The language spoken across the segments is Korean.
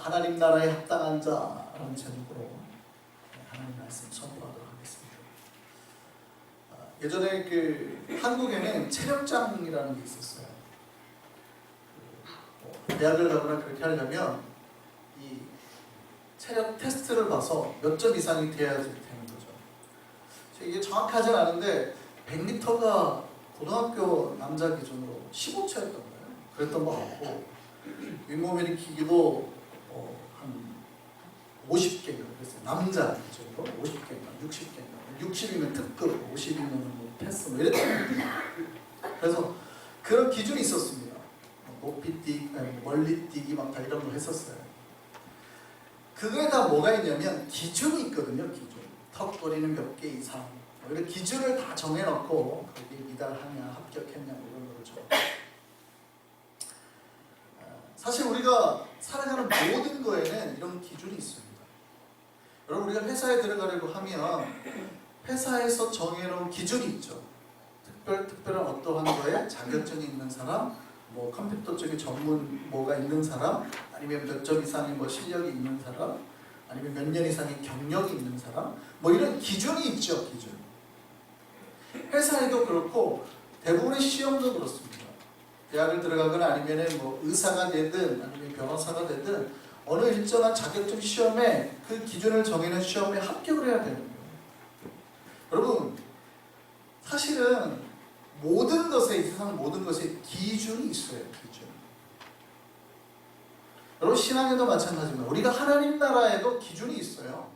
하나님 나라에 합당한 자라는 제목으로 하나님 말씀 선포하도록 하겠습니다. 예전에 한국에는 체력장이라는 게 있었어요. 대학을 가거나 그렇게 하려면 이 체력 테스트를 봐서 몇 점 이상이 돼야지 되는 거죠. 이게 정확하진 않은데 100m가 고등학교 남자 기준으로 15초였던 거예요. 그랬던 것 같고 윗몸 일으키기도 한 50개인가 그랬어요. 남자 기준으로 50개인가 60개인가 60이면 특급, 50이면 뭐 패스 뭐 이랬던 거예요. 그래서 그런 기준이 있었습니다. 높이 뛰기, 멀리 뛰기 막 다 이런 거 했었어요. 그거에 다 뭐가 있냐면 기준이 있거든요. 기준. 턱걸이는 몇 개 이상 이런 기준을 다 정해놓고 거기에 미달하냐 합격했냐 이런 거죠. 사실 우리가 살아가는 모든 거에는 이런 기준이 있습니다. 여러분 우리가 회사에 들어가려고 하면 회사에서 정해놓은 기준이 있죠. 특별한 어떠한 거에 자격증이 있는 사람, 뭐 컴퓨터 쪽에 전문 뭐가 있는 사람, 아니면 몇 점 이상의 뭐 실력이 있는 사람, 아니면 몇 년 이상의 경력이 있는 사람, 뭐 이런 기준이 있죠. 기준. 회사에도 그렇고 대부분의 시험도 그렇습니다. 대학을 들어가거나 아니면은 뭐 의사가 되든 아니면 변호사가 되든 어느 일정한 자격증 시험에 그 기준을 정해놓은 시험에 합격을 해야 되는 거예요. 여러분 사실은 모든 것에, 이 세상 모든 것에 기준이 있어요. 기준. 여러분 신앙에도 마찬가지입니다. 우리가 하나님 나라에도 기준이 있어요.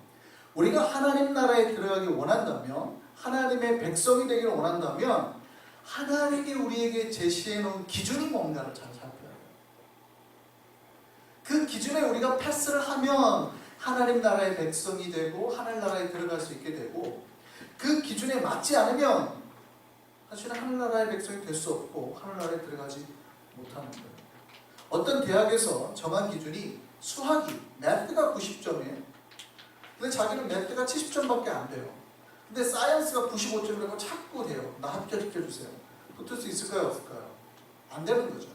우리가 하나님 나라에 들어가기 원한다면, 하나님의 백성이 되기를 원한다면 하나님이 우리에게 제시해 놓은 기준이 뭔가를 잘 살펴야 해요. 그 기준에 우리가 패스를 하면 하나님 나라의 백성이 되고 하늘 나라에 들어갈 수 있게 되고, 그 기준에 맞지 않으면 사실은 하늘나라의 백성이 될 수 없고 하늘나라에 들어가지 못하는 거예요. 어떤 대학에서 정한 기준이 수학이, 매트가 90점이에요. 근데 자기는 매트가 70점밖에 안 돼요. 근데 사이언스가 95점이라고 자꾸 돼요. 나 합격시켜주세요. 붙을 수 있을까요? 없을까요? 안 되는 거죠.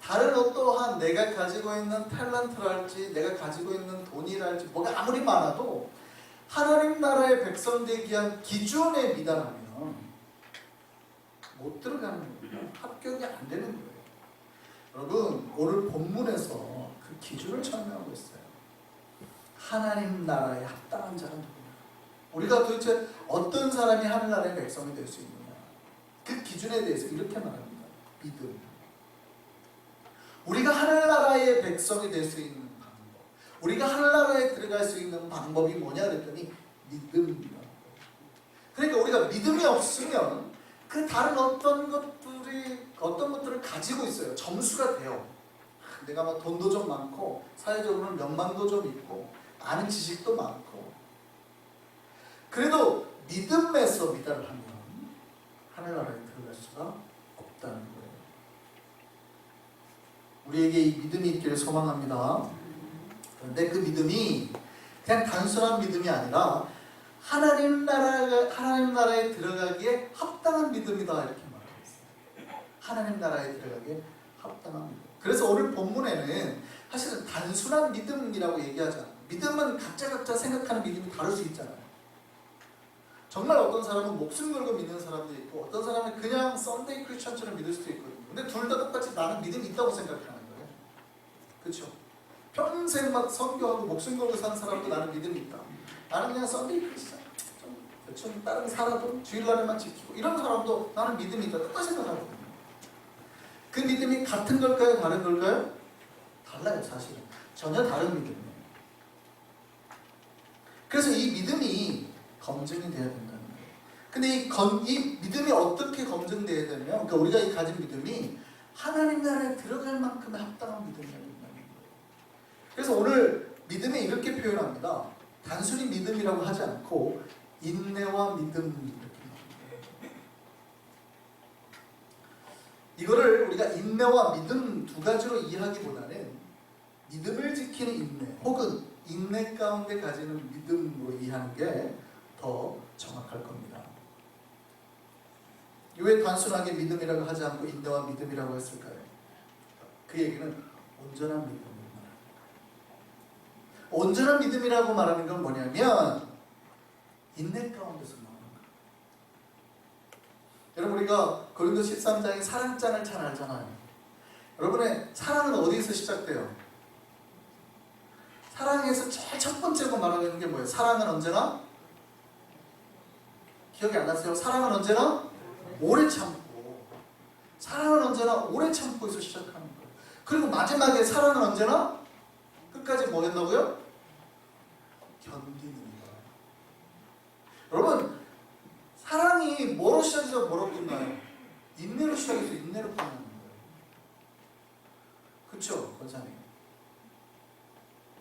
다른 어떠한 내가 가지고 있는 탤런트랄지 내가 가지고 있는 돈이랄지 뭐가 아무리 많아도 하나님 나라의 백성 되기 위한 기준에 미달하면 못 들어가는 겁니다. 합격이 안 되는 거예요. 여러분 오늘 본문에서 그 기준을 설명하고 있어요. 하나님 나라에 합당한 자는 누구냐? 우리가 도대체 어떤 사람이 하늘나라의 백성이 될 수 있느냐? 그 기준에 대해서 이렇게 말합니다. 믿음. 우리가 하늘나라의 백성이 될 수 있는 방법, 우리가 하늘나라에 들어갈 수 있는 방법이 뭐냐 그랬더니 믿음입니다. 그러니까 우리가 믿음이 없으면 그 다른 어떤 것들을 가지고 있어요. 점수가 돼요. 내가 막 돈도 좀 많고 사회적으로는 명망도 좀 있고 아는 지식도 많고, 그래도 믿음에서 미달을 하면 하늘나라에 들어갈 수가 없다는 거예요. 우리에게 이 믿음이 있기를 소망합니다. 그런데 그 믿음이 그냥 단순한 믿음이 아니라 하나님 나라에 들어가기에 합당한 믿음이다 이렇게 말하고 있어요. 하나님 나라에 들어가기에 합당한 믿음. 그래서 오늘 본문에는 사실은 단순한 믿음이라고 얘기하지 않아요. 믿음은 각자 생각하는 믿음이 다를 수 있잖아요. 정말 어떤 사람은 목숨 걸고 믿는 사람도 있고 어떤 사람은 그냥 썬데이 크리스천처럼 믿을 수도 있거든요. 근데 둘 다 똑같이 나는 믿음이 있다고 생각하는 거예요. 그렇죠? 평생 막 선교하고 목숨 걸고 산 사람도 나는 믿음이 있다. 나는 그냥 썬데이 크리스천 좀 다른 살아도 주일날에만 지키고 이런 사람도 나는 믿음이 있다. 똑같이 생각하거든요. 그 믿음이 같은 걸까요? 다른 걸까요? 달라요. 사실은 전혀 다른 믿음이에요. 그래서 이 믿음이 검증이 돼야 된다는 거예요. 근데 이 믿음이 어떻게 검증돼야 되냐면, 그러니까 우리가 이 가진 믿음이 하나님 나라에 들어갈 만큼의 합당한 믿음이어야 된다는 거예요. 그래서 오늘 믿음에 이렇게 표현합니다. 단순히 믿음이라고 하지 않고 인내와 믿음 이렇게 말합니다. 이거를 우리가 인내와 믿음 두 가지로 이해하기보다는 믿음을 지키는 인내 혹은 인내 가운데 가지는 믿음으로 이해하는 게 더 정확할 겁니다. 왜 단순하게 믿음이라고 하지 않고 인내와 믿음이라고 했을까요? 그 얘기는 온전한 믿음을 말합니다. 온전한 믿음이라고 말하는 건 뭐냐면 인내 가운데서 나오는 거예요. 여러분, 우리가 고린도 13장의 사랑장을 잘 알잖아요. 여러분의 사랑은 어디에서 시작돼요? 사랑에서 제일 첫 번째로 말하는 게 뭐예요? 사랑은 언제나? 기억이 안 나세요? 사랑은 언제나? 오래 참고. 사랑은 언제나 오래 참고에서 시작하는 거예요. 그리고 마지막에 사랑은 언제나? 끝까지 뭐 된다고요? 견디는 거예요. 여러분, 사랑이 뭐로 시작해서 뭐로 끝나요? 인내로 시작해서 인내로 끝나는 거예요. 그렇죠, 권사님?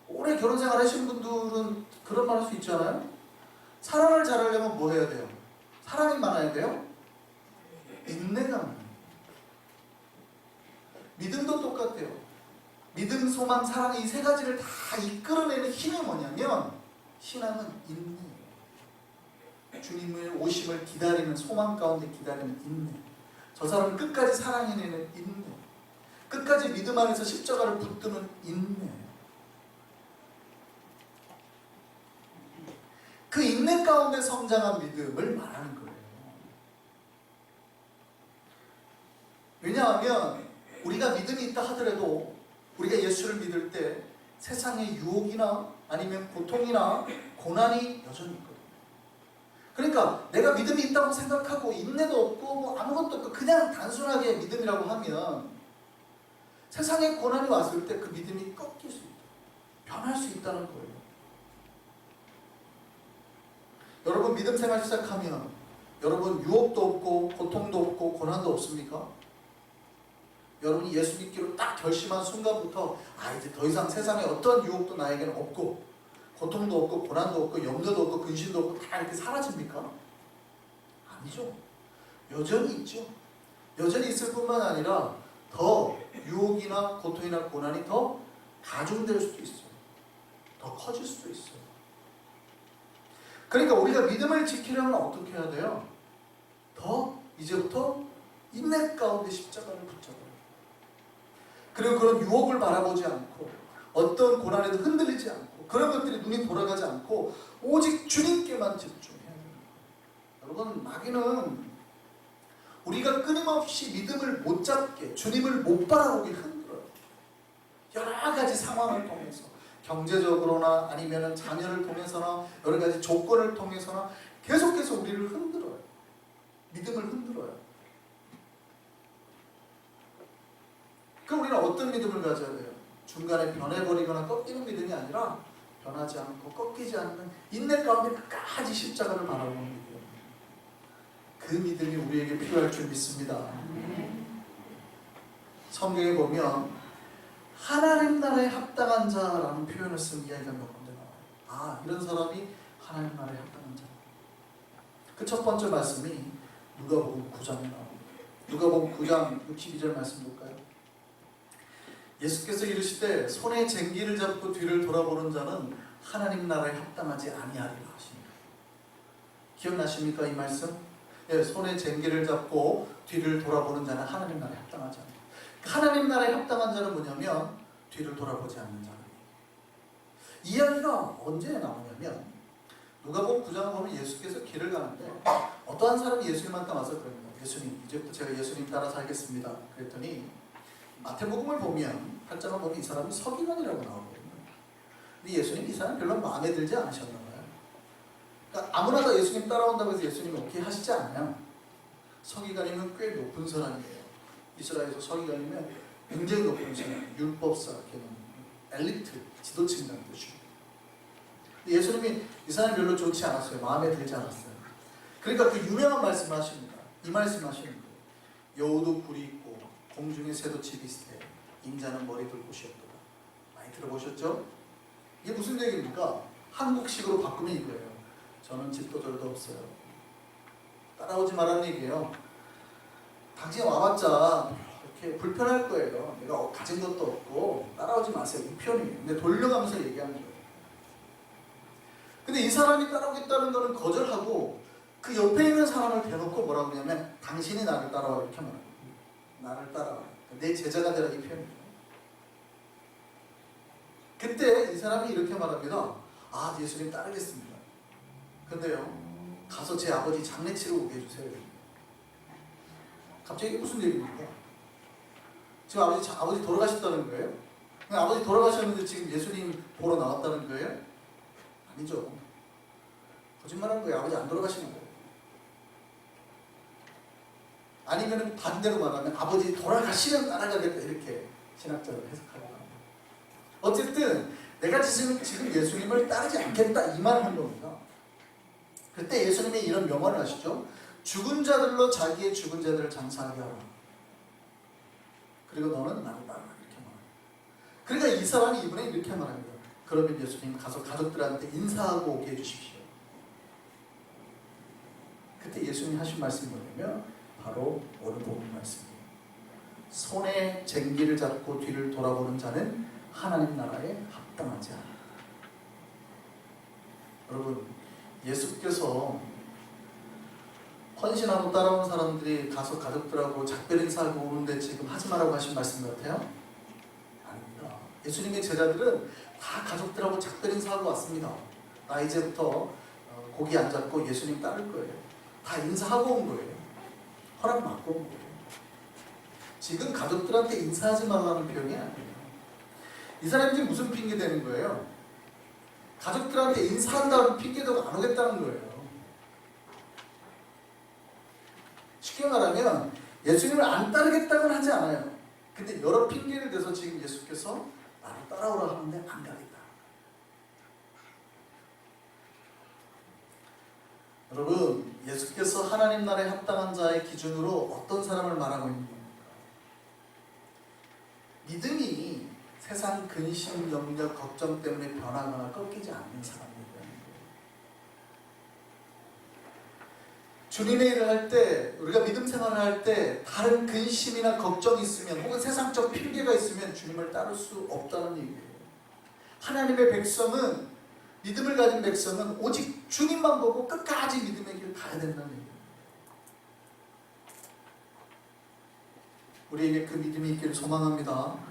오래 결혼생활 하신 분들은 그런 말 할 수 있잖아요. 사랑을 잘하려면 뭐 해야 돼요? 사랑이 많아야 돼요? 인내가 많아요. 믿음도 똑같아요. 믿음, 소망, 사랑, 이 세 가지를 다 이끌어내는 힘이 뭐냐면 신앙은 인내예요. 주님의 오심을 기다리는, 소망 가운데 기다리는 인내. 저 사람은 끝까지 사랑해내는 인내. 끝까지 믿음 안에서 십자가를 붙드는 인내. 그 인내 가운데 성장한 믿음을 말하는 거예요. 왜냐하면 우리가 믿음이 있다 하더라도 우리가 예수를 믿을 때 세상의 유혹이나 아니면 고통이나 고난이 여전히 있거든요. 그러니까 내가 믿음이 있다고 생각하고 인내도 없고 뭐 아무것도 없고 그냥 단순하게 믿음이라고 하면 세상에 고난이 왔을 때 그 믿음이 꺾일 수 있다. 변할 수 있다는 거예요. 여러분, 믿음 생활 시작하면 여러분 유혹도 없고 고통도 없고 고난도 없습니까? 여러분이 예수 믿기로 딱 결심한 순간부터 이제 더 이상 세상에 어떤 유혹도 나에게는 없고 고통도 없고 고난도 없고 염려도 없고 근심도 없고 다 이렇게 사라집니까? 아니죠. 여전히 있죠. 여전히 있을 뿐만 아니라 더 유혹이나 고통이나 고난이 더 가중될 수도 있어요. 더 커질 수도 있어요. 그러니까 우리가 믿음을 지키려면 어떻게 해야 돼요? 더 이제부터 인내 가운데 십자가를 붙잡아요. 그리고 그런 유혹을 바라보지 않고 어떤 고난에도 흔들리지 않고 그런 것들이 눈이 돌아가지 않고 오직 주님께만 집중해야 돼요. 여러분, 마귀는 우리가 끊임없이 믿음을 못 잡게, 주님을 못 바라보게 흔들어요. 여러 가지 상황을 통해서 경제적으로나 아니면 자녀를 통해서나 여러 가지 조건을 통해서나 계속해서 우리를 흔들어요. 믿음을 흔들어요. 그럼 우리는 어떤 믿음을 가져야 돼요? 중간에 변해버리거나 꺾이는 믿음이 아니라 변하지 않고 꺾이지 않는 인내 가운데 끝까지 십자가를 바라보는 믿음. 그 믿음이 우리에게 필요할 줄 믿습니다. 성경에 보면 하나님 나라에 합당한 자라는 표현을 쓴 이야기가 몇 군데 나와요. 이런 사람이 하나님 나라에 합당한 자. 그 첫 번째 말씀이 누가복음 9장에 나옵니다. 누가복음 9장 62절 말씀 볼까요? 예수께서 이르시되 손에 쟁기를 잡고 뒤를 돌아보는 자는 하나님 나라에 합당하지 아니하리라 하십니다. 기억나십니까 이 말씀? 예, 손에 쟁기를 잡고 뒤를 돌아보는 자는 하나님 나라에 합당하지 않다. 하나님 나라에 합당한 자는 뭐냐면 뒤를 돌아보지 않는 자예요. 이야기가 언제 나오냐면 누가복음 9장을 보면 예수께서 길을 가는데 어떠한 사람이 예수님한테 와서 그럽니다. 예수님, 이제부터 제가 예수님 따라 살겠습니다. 그랬더니 마태복음을 보면 8장을 보면 이 사람이 서기관이라고 나오거든요. 근데 예수님이 이 사람 별로 마음에 들지 않으셨나 봐요. 그러니까 아무나 다 예수님 따라온다고 해서 예수님이 오케이 하시지 않아요. 서기관이면 꽤 높은 사람이에요. 이스라엘에서 서기관이면 굉장히 높은 사람, 율법사, 엘리트, 지도층이라는 뜻이에요. 예수님이 이 사람이 별로 좋지 않았어요. 마음에 들지 않았어요. 그러니까 그 유명한 말씀을 하십니다. 이 말씀 하시는 거예요. 여우도 굴이 있고 공중의 새도 집이 있으되 임자는 머리 둘 곳이 없도다. 많이 들어보셨죠? 이게 무슨 얘기입니까? 한국식으로 바꾸면 이거예요. 저는 집도 절도 없어요. 따라오지 말라는 얘기예요. 당신 와봤자 이렇게 불편할 거예요. 내가 가진 것도 없고 따라오지 마세요. 이 표현이에요. 근데 돌려가면서 얘기하는 거예요. 근데 이 사람이 따라오겠다는 거는 거절하고 그 옆에 있는 사람을 대놓고 뭐라고 하냐면 당신이 나를 따라와 이렇게 말해요. 나를 따라와. 내 제자가 되라 이 표현이에요. 그때 이 사람이 이렇게 말합니다. 아, 예수님 따르겠습니다. 근데요, 가서 제 아버지 장례치러 오게 해주세요. 갑자기 무슨 얘기입니까? 지금 아버지 돌아가셨다는 거예요? 아버지 돌아가셨는데 지금 예수님 보러 나왔다는 거예요? 아니죠. 거짓말하는 거예요. 아버지 안 돌아가시는 거예요. 아니면 반대로 말하면 아버지 돌아가시면 따라가겠다, 이렇게 신학자를 해석하고 합니다. 어쨌든 내가 지금 예수님을 따르지 않겠다, 이 말을 한 겁니다. 그때 예수님이 이런 명언을 하시죠. 죽은 자들로 자기의 죽은 자들을 장사하게 하라. 그리고 너는 나를 따르라, 이렇게 말합니다. 그러니까 이 사람이 이분에 이렇게 말합니다. 그러면 예수님 가서 가족들한테 인사하고 오게 해주십시오. 그때 예수님 하신 말씀이 뭐냐면 바로 오늘 본 말씀이에요. 손에 쟁기를 잡고 뒤를 돌아보는 자는 하나님 나라에 합당하지 않아. 여러분, 예수께서 헌신하고 따라오는 사람들이 가서 가족들하고 작별 인사하고 오는데 지금 하지 말라고 하신 말씀 같아요? 아닙니다. 예수님의 제자들은 다 가족들하고 작별 인사하고 왔습니다. 나 이제부터 고기 안 잡고 예수님 따를 거예요. 다 인사하고 온 거예요. 허락 받고 온 거예요. 지금 가족들한테 인사하지 말라는 표현이 아니에요. 이 사람이 지금 무슨 핑계 대는 거예요? 가족들한테 인사한다는 핑계대고 안 오겠다는 거예요. 쉽게 말하면 예수님을 안 따르겠다고는 하지 않아요. 근데 여러 핑계를 대서 지금 예수께서 나를 따라오라 하는데 안 가겠다. 여러분, 예수께서 하나님 나라에 합당한 자의 기준으로 어떤 사람을 말하고 있는 겁니까? 믿음이 세상 근심, 염려, 걱정 때문에 변하거나 꺾이지 않는 사람들이라는 거예요. 주님의 일을 할 때, 우리가 믿음 생활을 할 때 다른 근심이나 걱정이 있으면 혹은 세상적 핑계가 있으면 주님을 따를 수 없다는 얘기예요. 하나님의 백성은, 믿음을 가진 백성은 오직 주님만 보고 끝까지 믿음의 길을 가야 된다는 얘기예요. 우리에게 그 믿음이 있기를 소망합니다.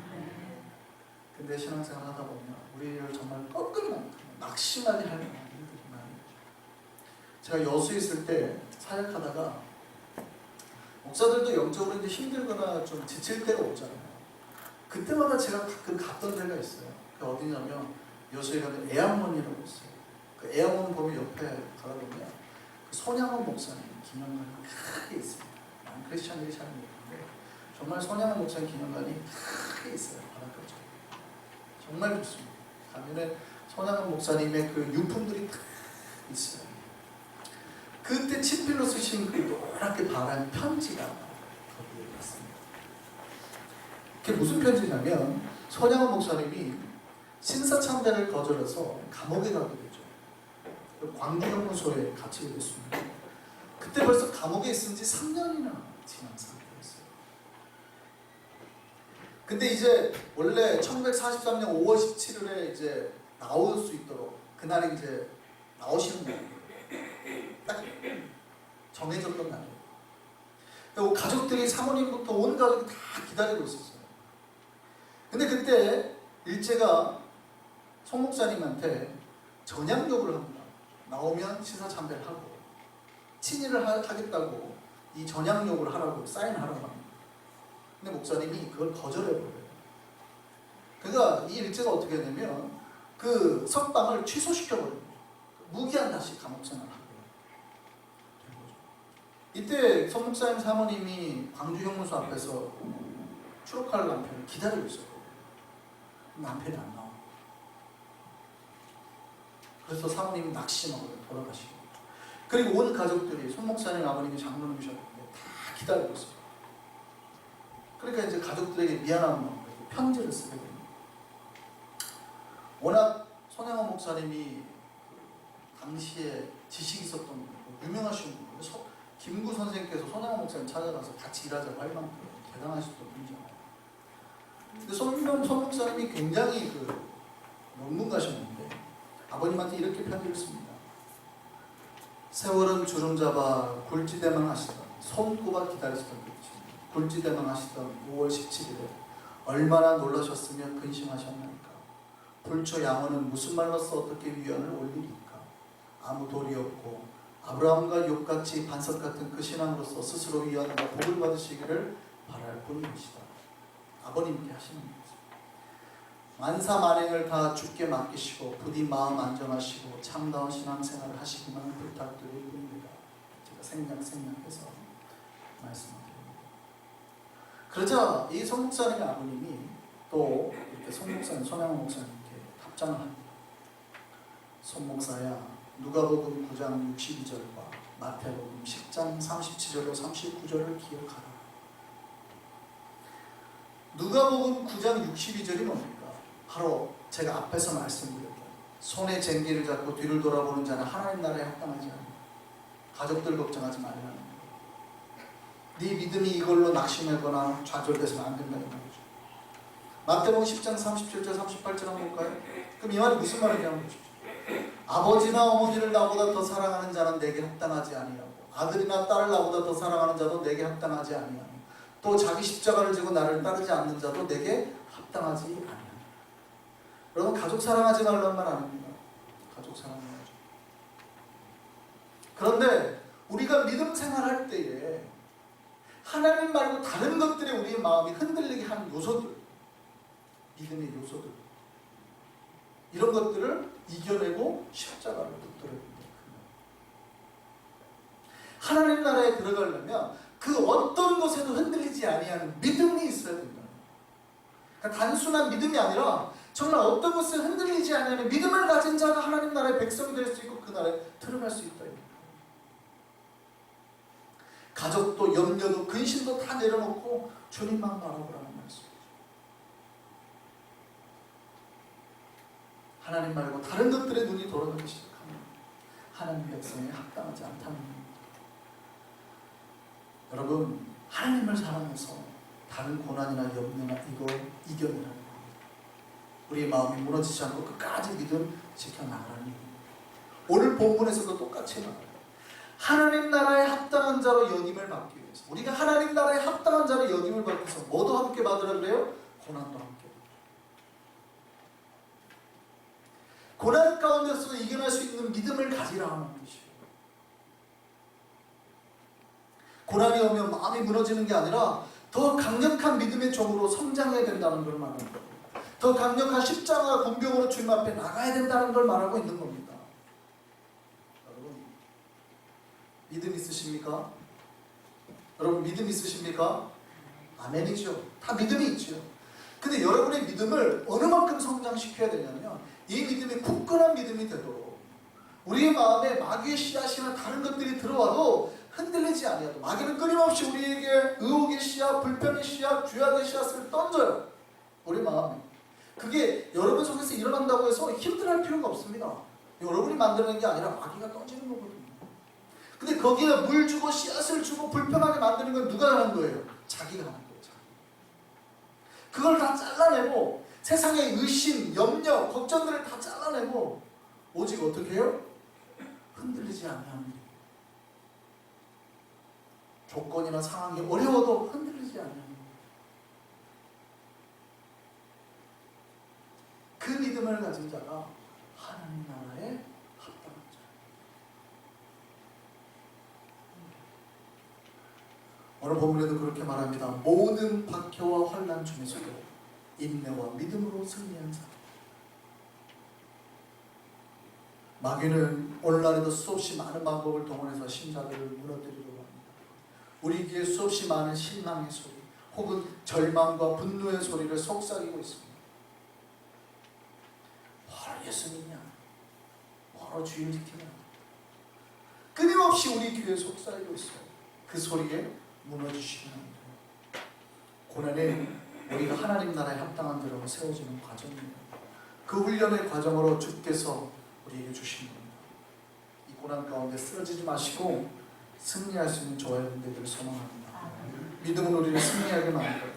근데 신앙생활 하다 보면 우리를 정말 꺾을 만큼 낙심하게 할 만한 일들이 많아요. 제가 여수에 있을 때 사역하다가 목사들도 영적으로 이제 힘들거나 좀 지칠 때가 오잖아요. 그때마다 제가 가끔 갔던 데가 있어요. 그 어디냐면 여수에 가면 애양원이라고 있어요. 그 애양원 보면 옆에 가다 보면 그 손양원 목사님 기념관이 크게 있습니다. 많은 크리스찬들이 잘 모르는데 정말 손양원 목사님 기념관이 크게 있어요. 바닷가 쪽에. 정말 좋습니다. 가면은 손양원 목사님의 그 유품들이 있어요. 그때 친필로 쓰신 그 노랗게 바란 편지가 거기에 있습니다. 그게 무슨 편지냐면 손양원 목사님이 신사참배를 거절해서 감옥에 가게 되죠. 광주형무소에 갇히게 됐습니다. 그때 벌써 감옥에 있은 지 3년이나 지난 상태였어요. 근데 이제 원래 1943년 5월 17일에 이제 나올 수 있도록 그날이 이제 나오시는 거예요. 딱 정해졌던 날이에요. 그리고 가족들이 사모님부터 온 가족이 다 기다리고 있었어요. 근데 그때 일제가 송 목사님한테 전향 요구를 합니다. 나오면 시사참배를 하고 친일을 하겠다고 이 전향 요구를 하라고 사인하라고 합니다. 근데 목사님이 그걸 거절해버려요. 그러니까 이 일제가 어떻게 되냐면 그 석방을 취소시켜버립니다. 무기한 다시 감옥생활을 하게 된 거죠. 이때 송 목사님 사모님이 광주형무소 앞에서 추록할 남편을 기다리고 있었거든요. 남편이 안 나와요. 그래서 사모님이 낙심하고 돌아가시고, 그리고 온 가족들이 손 목사님 아버님이 장로님이셨는데 다 기다리고 있어요. 그러니까 이제 가족들에게 미안한 마음으로 편지를 쓰게 됩니다. 워낙 손양원 목사님이 당시에 지식이 있었던 분이고 유명하신 분이고 김구 선생님께서 손양원 목사님 찾아가서 같이 일하자고 할 만큼 대단하셨던 분이잖아요. 근데 손 목사님이 굉장히 그 논문가셨는데 아버님한테 이렇게 편지를 씁니다. 세월은 주름 잡아 굴지대만 하시던, 손꼽아 기다리시던 분이십니다. 굴지대만 하시던 5월 17일에 얼마나 놀라셨으며 근심하셨나이까. 불초 양어는 무슨 말로써 어떻게 위안을 올리리까? 아무 도리 없고 아브라함과 욥같이 반석 같은 그 신앙으로서 스스로 위안과 복을 받으시기를 바랄 뿐이시다. 아버님께 하시는 거죠. 만사만행을 다 주께 맡기시고 부디 마음 안정하시고 참다운 신앙생활을 하시기만 부탁드릴 뿐입니다. 제가 생략해서 말씀드립니다. 그러자 이 송 목사님의 아버님이 또 이렇게 송 목사님, 손양호 목사님께 답장을 합니다. 송 목사야, 누가복음 9장 62절과 마태복음 10장 37절로 39절을 기억하라. 누가복음 9장 62절이 뭡니까? 바로 제가 앞에서 말씀드렸던 손에 쟁기를 잡고 뒤를 돌아보는 자는 하나님 나라에 합당하지 않는다. 가족들 걱정하지 말라는 거예요. 네 믿음이 이걸로 낙심하거나 좌절돼서는 안 된다는 거죠. 마태복음 10장 37절 38절 한번 볼까요? 그럼 이 말이 무슨 말이냐면 아버지나 어머니를 나보다 더 사랑하는 자는 내게 합당하지 아니하고 아들이나 딸을 나보다 더 사랑하는 자도 내게 합당하지 아니하고 또 자기 십자가를 지고 나를 따르지 않는 자도 내게 합당하지 아니하고. 여러분, 가족 사랑하지 말라는 말 아닙니다. 가족 사랑해야죠. 그런데 우리가 믿음 생활할 때에 하나님 말고 다른 것들에 우리의 마음이 흔들리게 하는 요소들, 믿음의 요소들, 이런 것들을 이겨내고 십자가를 붙들어야 됩니다. 하나님 나라에 들어가려면 그 어떤 것에도 흔들리지 아니하는 믿음이 있어야 된다. 그러니까 단순한 믿음이 아니라 정말 어떤 것에 흔들리지 아니하는 믿음을 가진 자가 하나님 나라의 백성이 될 수 있고 그 나라에 들어갈 수 있다. 가족도 염려도 근심도 다 내려놓고 주님만 바라보라는 말씀이죠. 하나님 말고 다른 것들에 눈이 돌아가기 시작하면 하나님 백성에 합당하지 않다는 겁니다. 여러분, 하나님을 사랑해서 다른 고난이나 염려나 이거 이겨내라는 겁니다. 우리의 마음이 무너지지 않고 끝까지 믿음 지켜나가라는 겁니다. 오늘 본문에서도 똑같이 말해요. 하나님 나라에 합당한 자로 여김을 받기 위해서, 우리가 하나님 나라에 합당한 자로 여김을 받기 위해서 뭐도 함께 받으라 그래요? 고난도 함께. 고난 가운데서 이겨낼 수 있는 믿음을 가지라 하는 것이에요. 고난이 오면 마음이 무너지는 게 아니라 더 강력한 믿음의 종으로 성장해야 된다는 걸 말하는 거예요. 더 강력한 십자가 군병으로 주님 앞에 나가야 된다는 걸 말하고 있는 겁니다. 여러분, 믿음 있으십니까? 여러분, 믿음 있으십니까? 아멘이죠. 다 믿음이 있죠. 근데 여러분의 믿음을 어느 만큼 성장시켜야 되냐면 이 믿음이 굳건한 믿음이 되도록 우리의 마음에 마귀의 씨앗이나 다른 것들이 들어와도 흔들리지 아니하도록, 마귀는 끊임없이 우리에게 의혹의 씨앗, 불평의 씨앗, 죄악의 씨앗을 던져요. 우리 마음에. 그게 여러분 속에서 일어난다고 해서 힘들어할 필요가 없습니다. 여러분이 만드는 게 아니라 마귀가 던지는 거거든요. 근데 거기에 물 주고 씨앗을 주고 불평하게 만드는 건 누가 하는 거예요? 자기가 하는 거예요. 자기. 그걸 다 잘라내고 세상의 의심, 염려, 걱정들을 다 잘라내고 오직 어떻게 해요? 흔들리지 않는 일. 조건이나 상황이 어려워도 흔들리지 않는 일. 그 믿음을 가진 자가 하나님 나라에 합당한 자. 오늘 본문에도 그렇게 말합니다. 모든 박해와 환난 중에서도 인내와 믿음으로 승리한 자. 마귀는 오늘날에도 수없이 많은 방법을 동원해서 신자들을 무너뜨리려고 합니다. 우리 귀에 수없이 많은 실망의 소리 혹은 절망과 분노의 소리를 속삭이고 있습니다. 뭐로 예수 믿냐? 뭐로 주일 지키냐? 끊임없이 우리 귀에 속삭이고 있어요. 그 소리에 무너지시면 안 돼요. 고난은 우리가 하나님 나라에 합당한 대로 세워지는 과정입니다. 그 훈련의 과정으로 주께서 우리에게 주신 겁니다. 이 고난 가운데 쓰러지지 마시고 승리할 수 있는 저와 여러분들을 소망합니다. 믿음은 우리를 승리하게 만들어요.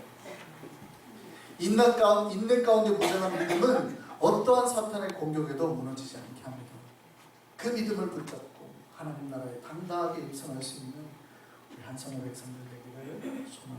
인내 가운데 무장한 믿음은 어떠한 사탄의 공격에도 무너지지 않게 합니다. 그 믿음을 붙잡고 하나님 나라에 당당하게 입성할 수 있는 우리 한성의 백성들 되기를 소망합니다.